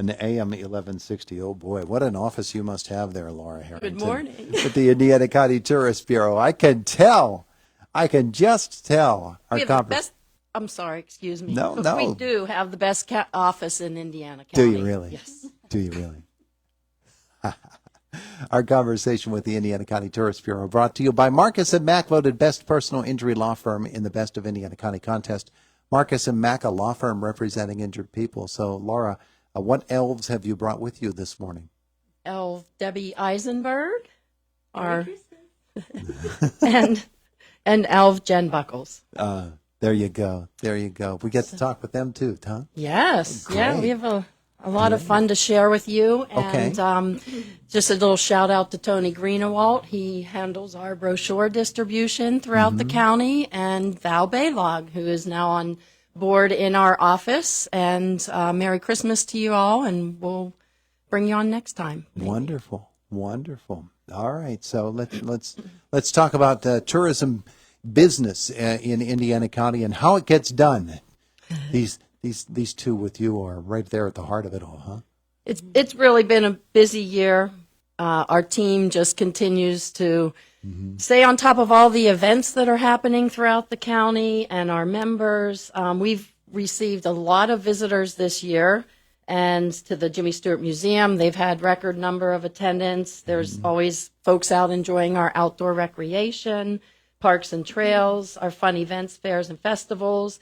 An AM 1160. Oh boy, what an office you must have there, Laura Harrington. Good morning. With the Indiana County Tourist Bureau. I can tell. I can just tell. We have the best. I'm sorry, excuse me. No, But no. We do have the best office in Indiana Do County. you really? Yes. Do you really? Our conversation with the Indiana County Tourist Bureau brought to you by Marcus and Mack, voted best personal injury law firm in the Best of Indiana County contest. Marcus and Mack, a law firm representing injured people. So, Laura, what elves have you brought with you this morning? Elf Debbie Eisenberg, our and Elf Jen Buckles. There you go. There you go. We get to talk with them too, huh? Yes. Yeah, Great. we have a lot of fun to share with you. And just a little shout out to Tony Greenewalt. He handles our brochure distribution throughout the county, and Val Baylog, who is now on board in our office. And Merry Christmas to you all, and we'll bring you on next time. Wonderful. Wonderful. All right. So let's talk about tourism business in Indiana County and how it gets done. These two with you are right there at the heart of it all, huh? It's really been a busy year. Our team just continues to stay on top of all the events that are happening throughout the county and our members. We've received a lot of visitors this year, and to the Jimmy Stewart Museum, they've had record number of attendance. There's always folks out enjoying our outdoor recreation, parks and trails, our fun events, fairs and festivals,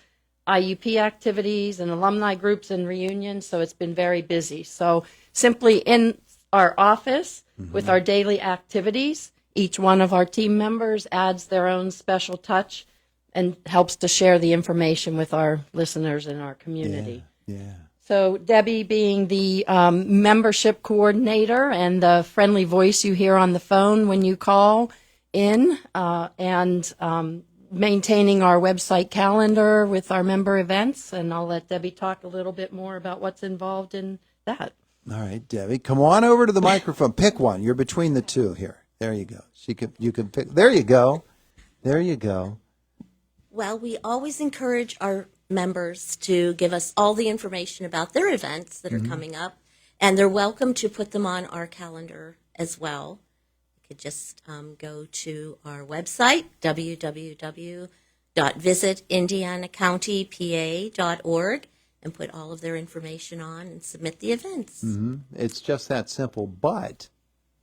IUP activities and alumni groups and reunions. So it's been very busy. So simply in our office with our daily activities, each one of our team members adds their own special touch and helps to share the information with our listeners in our community. Yeah. So Debbie being the membership coordinator and the friendly voice you hear on the phone when you call in, and maintaining our website calendar with our member events. And I'll let Debbie talk a little bit more about what's involved in that. All right, Debbie, come on over to the microphone. Pick one. You're between the two here. There you go. You can pick. There you go. There you go. Well, we always encourage our members to give us all the information about their events that are coming up, and they're welcome to put them on our calendar as well. You could just go to our website, www.visitindianacountypa.org, and put all of their information on and submit the events. It's just that simple, but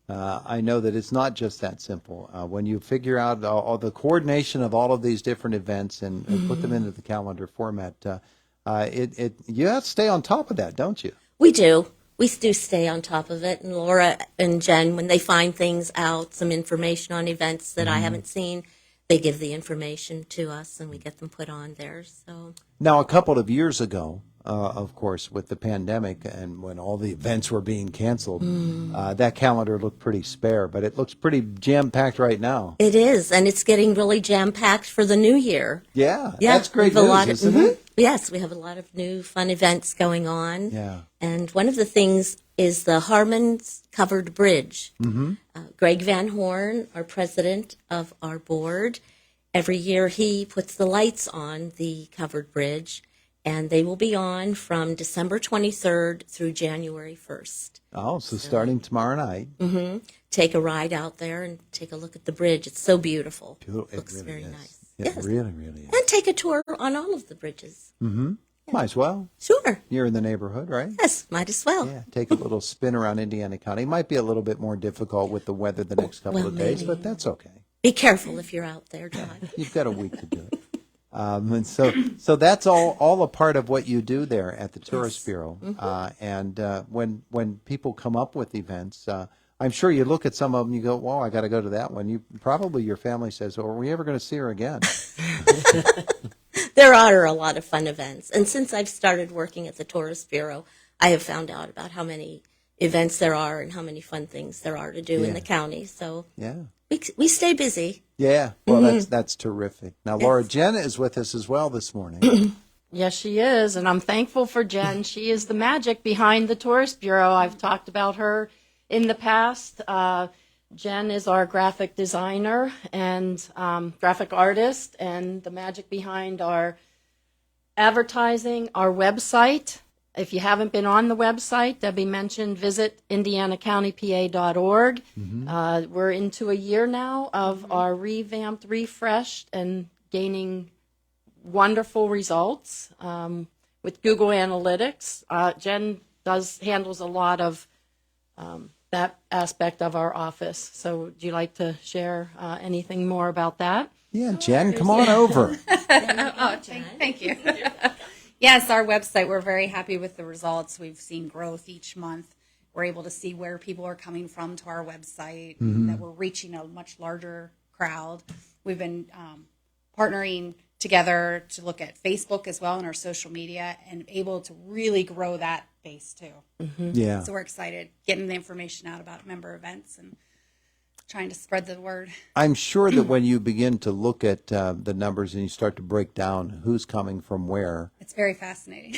I know that it's not just that simple. When you figure out all the coordination of all of these different events and put them into the calendar format, you have to stay on top of that, don't you? We do. We do stay on top of it. And Laura and Jen, when they find things out, some information on events that I haven't seen, they give the information to us and we get them put on there. So Now, a couple of years ago, of course, with the pandemic and when all the events were being canceled, that calendar looked pretty spare, but it looks pretty jam-packed right now. it is, and it's getting really jam-packed for the new year. Yeah, Yeah, that's great we have a news, lot of- isn't it? Yes, we have a lot of new fun events going on. Yeah. And one of the things is the Harmon's Covered Bridge. Greg Van Horn, our president of our board, every year he puts the lights on the covered bridge, and they will be on from December 23rd through January 1st. Oh, so starting tomorrow night. Take a ride out there and take a look at the bridge. It's so beautiful. It Looks really very is. nice. It Yes. really, really is. And take a tour on all of the bridges. Might as well. Sure. You're in the neighborhood, right? Yes, might as well. Yeah, take a little spin around Indiana County. Might be a little bit more difficult with the weather the next couple well, of days, maybe. but that's okay. Be careful if you're out there driving. You've got a week to do it. And so that's all a part of what you do there at the Tourist Bureau. And when people come up with events, I'm sure you look at some of them, you go, "Well, I got to go to that one." Your family says, "Well, are we ever going to see her again?" There are a lot of fun events. And since I've started working at the Tourist Bureau, I have found out about how many events there are and how many fun things there are to do in Yeah. the county. So Yeah. we stay busy. Yeah. Well, that's terrific. Now, Laura, Jen is with us as well this morning. Yes, she is, and I'm thankful for Jen. She is the magic behind the Tourist Bureau. I've talked about her in the past. Jen is our graphic designer and graphic artist, and the magic behind our advertising, our website, if you haven't been on the website, Debbie mentioned, visit indianacountypa.org. We're into a year now of our revamped, refreshed, and gaining wonderful results with Google Analytics. Jen handles a lot of that aspect of our office. So would you like to share anything more about that? Yeah, Jen, come on over. Thank you. Yes, our website, we're very happy with the results. We've seen growth each month. We're able to see where people are coming from to our website, that we're reaching a much larger crowd. We've been partnering together to look at Facebook as well and our social media and able to really grow that base too. Yeah. So we're excited getting the information out about member events and trying to spread the word. I'm sure that when you begin to look at the numbers and you start to break down who's coming from where, It's very fascinating.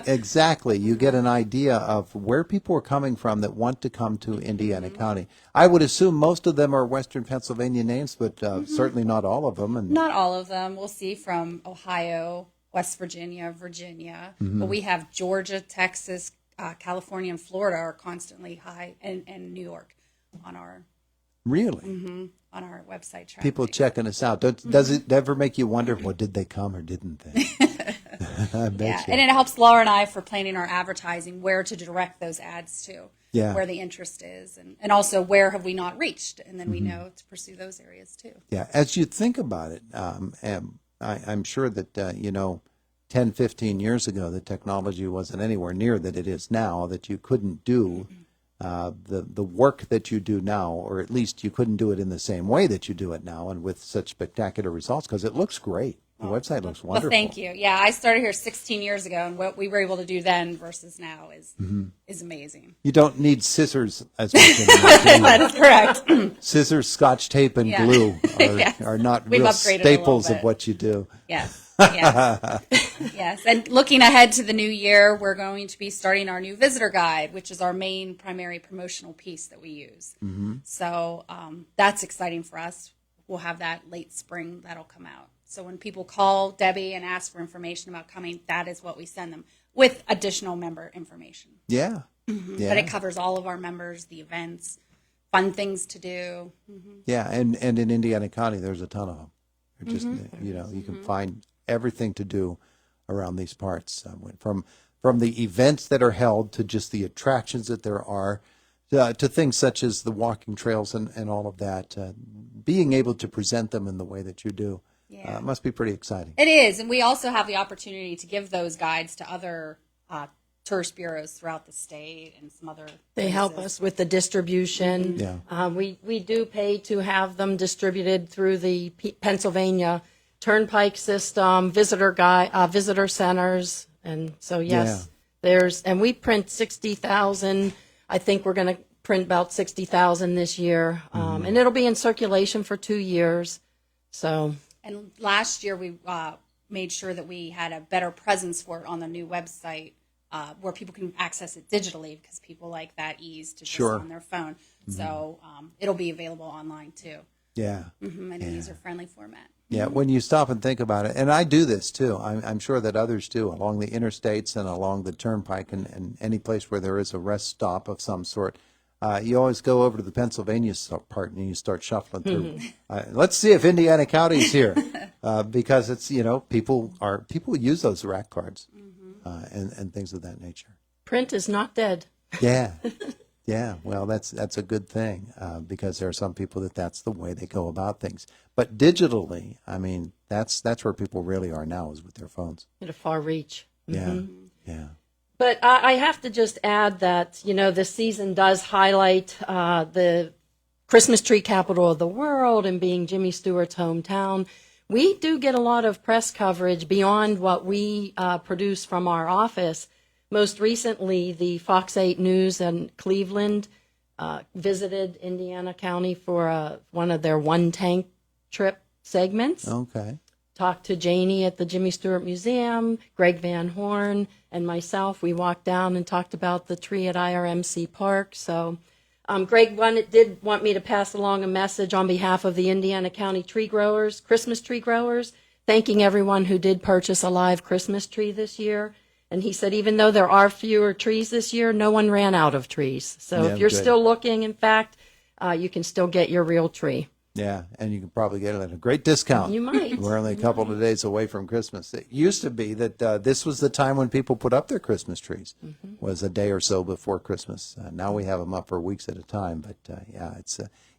exactly. You get an idea of where people are coming from that want to come to Indiana County. I would assume most of them are Western Pennsylvania names, but certainly not all of them. And Not all of them. We'll see from Ohio, West Virginia, Virginia. But we have Georgia, Texas, California, and Florida are constantly high, and New York on our really, website traffic. people checking us out. Does it ever make you wonder, well, did they come or didn't they? I bet Yeah, you. and it helps Laura and I for planning our advertising, where to direct those ads to, Yeah. where the interest is, and also where have we not reached, and then we know to pursue those areas too. Yeah, as you think about it, I'm sure that, 10, 15 years ago, the technology wasn't anywhere near that it is now, that you couldn't do the work that you do now, or at least you couldn't do it in the same way that you do it now and with such spectacular results, because it looks great. The website looks wonderful. Well, thank you. Yeah, I started here 16 years ago, and what we were able to do then versus now is amazing. You don't need scissors as much anymore. do you? That is correct. Scissors, Scotch tape, and Yeah. glue Yes. are not We've real upgraded a little staples of bit. what you do. Yes. Yes. Yes. And looking ahead to the new year, we're going to be starting our new visitor guide, which is our main primary promotional piece that we use. So that's exciting for us. We'll have that late spring. That'll come out. So when people call Debbie and ask for information about coming, that is what we send them with additional member information. Yeah. Yeah. But it covers all of our members, the events, fun things to do. Yeah, and in Indiana County, there's a ton of them. They're just, you can find everything to do around these parts, from the events that are held to just the attractions that there are, to things such as the walking trails and all of that. Being able to present them in the way that you do must be pretty exciting. It is, and we also have the opportunity to give those guides to other tourist bureaus throughout the state and some other. They help places. us with the distribution. Yeah. We do pay to have them distributed through the Pennsylvania Turnpike system, visitor centers, and so yes, and we print 60,000. I think we're going to print about 60,000 this year, and it'll be in circulation for 2 years. So. And last year we made sure that we had a better presence for it on the new website, where people can access it digitally, because people like that ease to just on their phone. So it'll be available online too, Yeah. in a user-friendly format. Yeah, when you stop and think about it, and I do this too, I'm sure that others do, along the interstates and along the turnpike and any place where there is a rest stop of some sort, you always go over to the Pennsylvania part and you start shuffling through. Let's see if Indiana County's here, because it's, people use those rack cards and things of that nature. Print is not dead. Yeah. Yeah, well, that's a good thing, because there are some people that's the way they go about things. But digitally, I mean, that's where people really are now, is with their phones. At a far reach. Yeah, yeah. But I have to just add that, this season does highlight the Christmas tree capital of the world and being Jimmy Stewart's hometown. We do get a lot of press coverage beyond what we produce from our office. Most recently, the Fox 8 News in Cleveland visited Indiana County for one of their one-tank trip segments. Okay. Talked to Janie at the Jimmy Stewart Museum, Greg Van Horn, and myself. We walked down and talked about the tree at IRMC Park. So Greg did want me to pass along a message on behalf of the Indiana County tree growers, Christmas tree growers, thanking everyone who did purchase a live Christmas tree this year. And he said, even though there are fewer trees this year, no one ran out of trees. So Yeah, if you're good. still looking, in fact, you can still get your real tree. Yeah, and you can probably get it at a great discount. You might. We're only a couple of days away from Christmas. It used to be that this was the time when people put up their Christmas trees, was a day or so before Christmas. Now we have them up for weeks at a time, but yeah,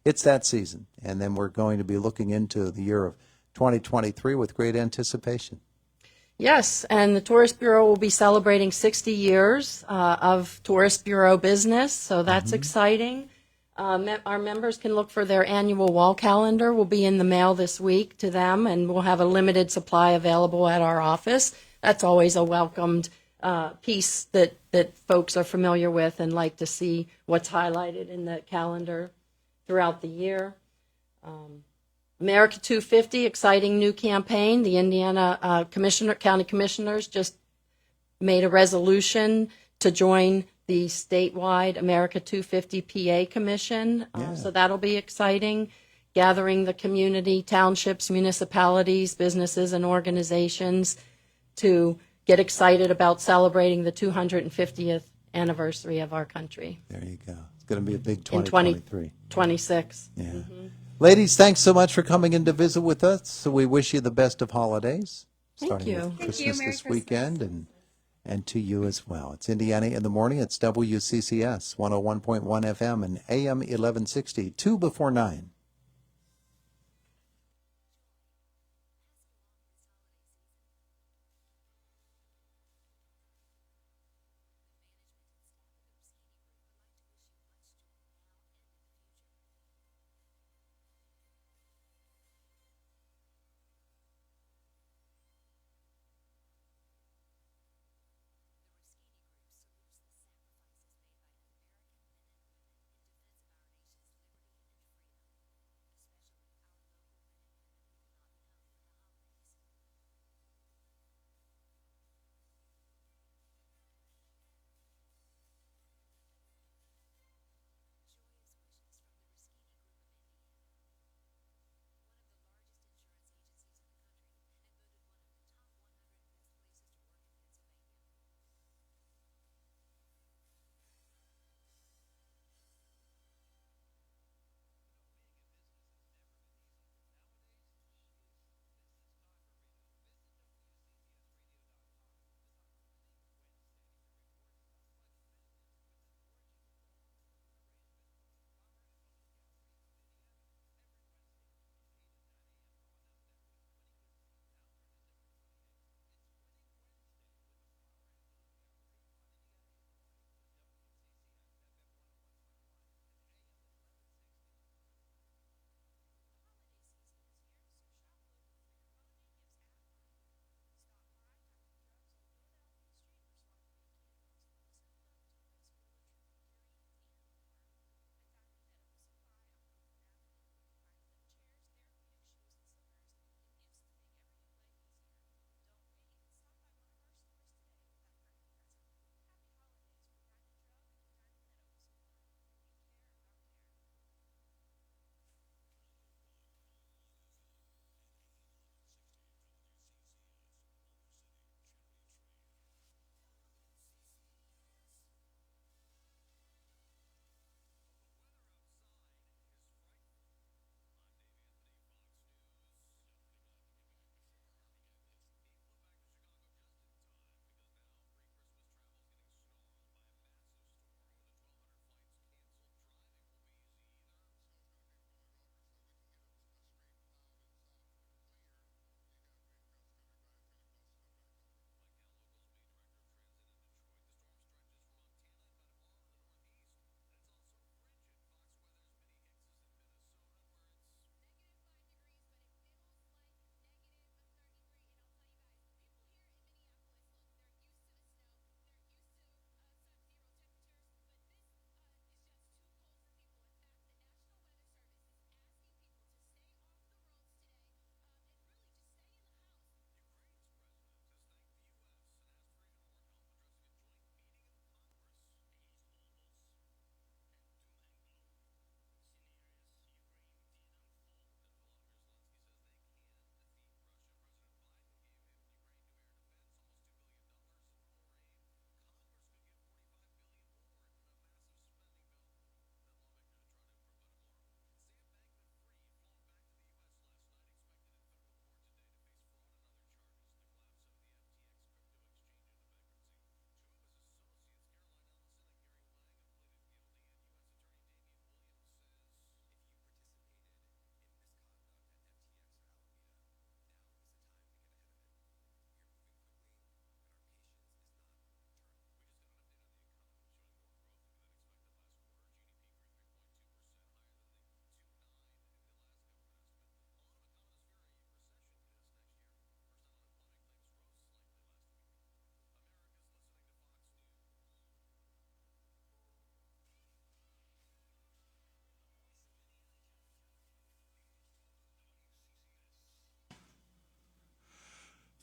it's that season. And then we're going to be looking into the year of 2023 with great anticipation. Yes, and the Tourist Bureau will be celebrating 60 years of Tourist Bureau business, so that's exciting. Our members can look for their annual wall calendar. Will be in the mail this week to them, and we'll have a limited supply available at our office. That's always a welcomed piece that folks are familiar with and like to see what's highlighted in the calendar throughout the year. America 250, exciting new campaign. The Indiana county commissioners just made a resolution to join the statewide America 250 PA Commission. So that'll be exciting, gathering the community, townships, municipalities, businesses, and organizations to get excited about celebrating the 250th anniversary of our country There you go. It's going to be a big in 2023. 2026. Yeah. Ladies, thanks so much for coming in to visit with us. So we wish you the best of holidays. Thank Starting you. with Thank Christmas you. Merry this Christmas. weekend and to you as well. It's Indiana in the Morning. It's WCCS 101.1 FM and AM 1160, 2 before 9.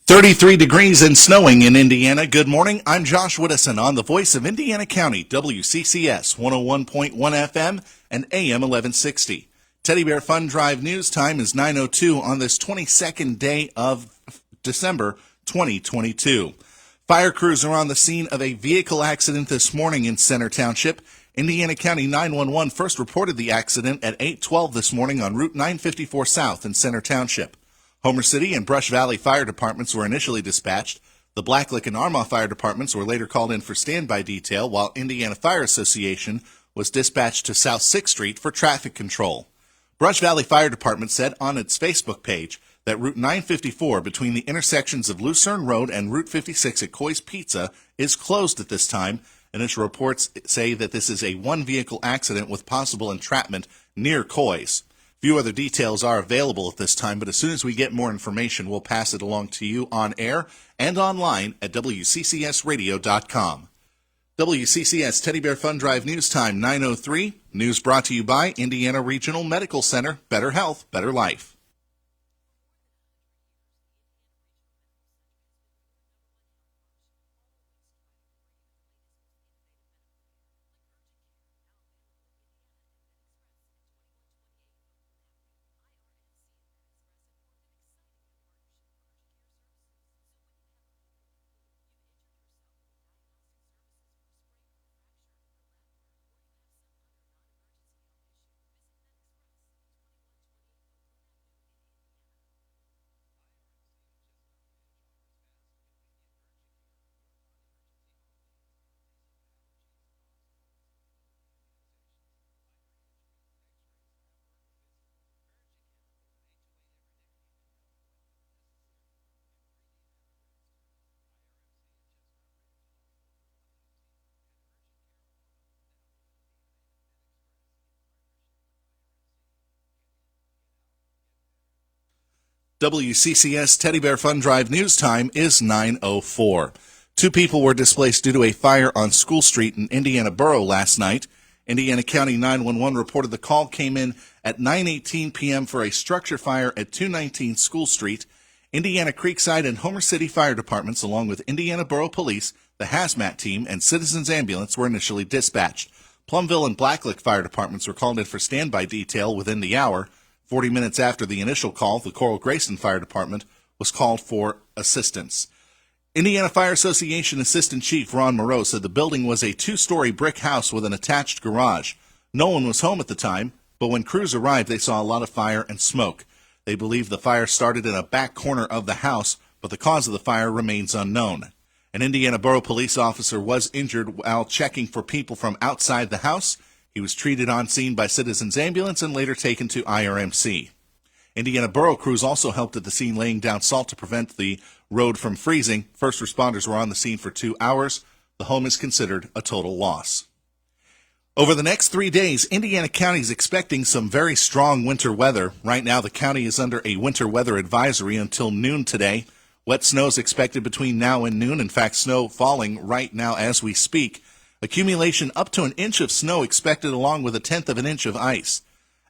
33 degrees and snowing in Indiana. Good morning. I'm Josh Whittison on the voice of Indiana County, WCCS 101.1 FM and AM 1160. Teddy Bear Fun Drive news time is 9:02 on this 22nd day of December 2022. Fire crews are on the scene of a vehicle accident this morning in Center Township. Indiana County 911 first reported the accident at 8:12 this morning on Route 954 South in Center Township. Homer City and Brush Valley fire departments were initially dispatched. The Blacklick and Armagh fire departments were later called in for standby detail, while Indiana Fire Association was dispatched to South 6th Street for traffic control. Brush Valley Fire Department said on its Facebook page that Route 954 between the intersections of Lucerne Road and Route 56 at Coy's Pizza is closed at this time. Initial reports say that this is a one-vehicle accident with possible entrapment near Coy's. Few other details are available at this time, but as soon as we get more information, we'll pass it along to you on air and online at WCCSradio.com. WCCS Teddy Bear Fun Drive News Time 9:03. News brought to you by Indiana Regional Medical Center. Better health, better life. WCCS Teddy Bear Fun Drive news time is 9:04. 2 people were displaced due to a fire on School Street in Indiana Borough last night. Indiana County 911 reported the call came in at 9:18 p.m. for a structure fire at 219 School Street. Indiana Creekside and Homer City Fire Departments, along with Indiana Borough Police, the hazmat team, and Citizens Ambulance were initially dispatched. Plumville and Blacklick Fire Departments were called in for standby detail within the hour. 40 minutes after the initial call, the Coral Grayson Fire Department was called for assistance. Indiana Fire Association Assistant Chief Ron Moreau said the building was a 2-story brick house with an attached garage. No one was home at the time, but when crews arrived, they saw a lot of fire and smoke. They believe the fire started in a back corner of the house, but the cause of the fire remains unknown. An Indiana Borough police officer was injured while checking for people from outside the house. He was treated on scene by Citizens Ambulance and later taken to IRMC. Indiana Borough crews also helped at the scene laying down salt to prevent the road from freezing. First responders were on the scene for 2 hours. The home is considered a total loss. Over the next 3 days, Indiana County is expecting some very strong winter weather. Right now, the county is under a winter weather advisory until noon today. Wet snow is expected between now and noon. In fact, snow falling right now as we speak. Accumulation up to an inch of snow expected along with 1/10 of an inch of ice.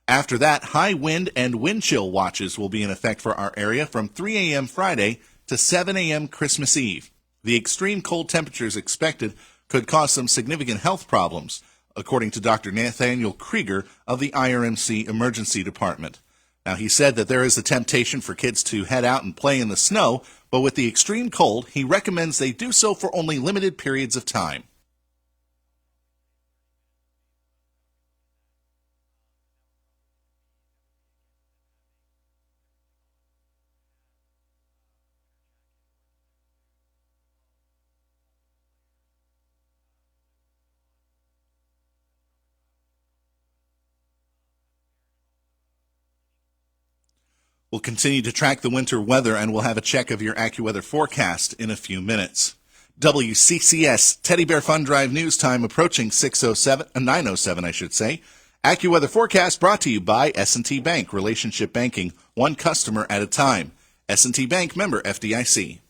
After that, high wind and wind chill watches will be in effect for our area from 3 a.m. Friday to 7 a.m. Christmas Eve. The extreme cold temperatures expected could cause some significant health problems, according to Dr. Nathaniel Krieger of the IRMC Emergency Department. Now, he said that there is a temptation for kids to head out and play in the snow, but with the extreme cold, he recommends they do so for only limited periods of time. We'll continue to track the winter weather, and we'll have a check of your AccuWeather forecast in a few minutes. WCCS Teddy Bear Fun Drive news time approaching 9:07, I should say. AccuWeather forecast brought to you by S&T Bank, relationship banking, one customer at a time. S&T Bank, member FDIC.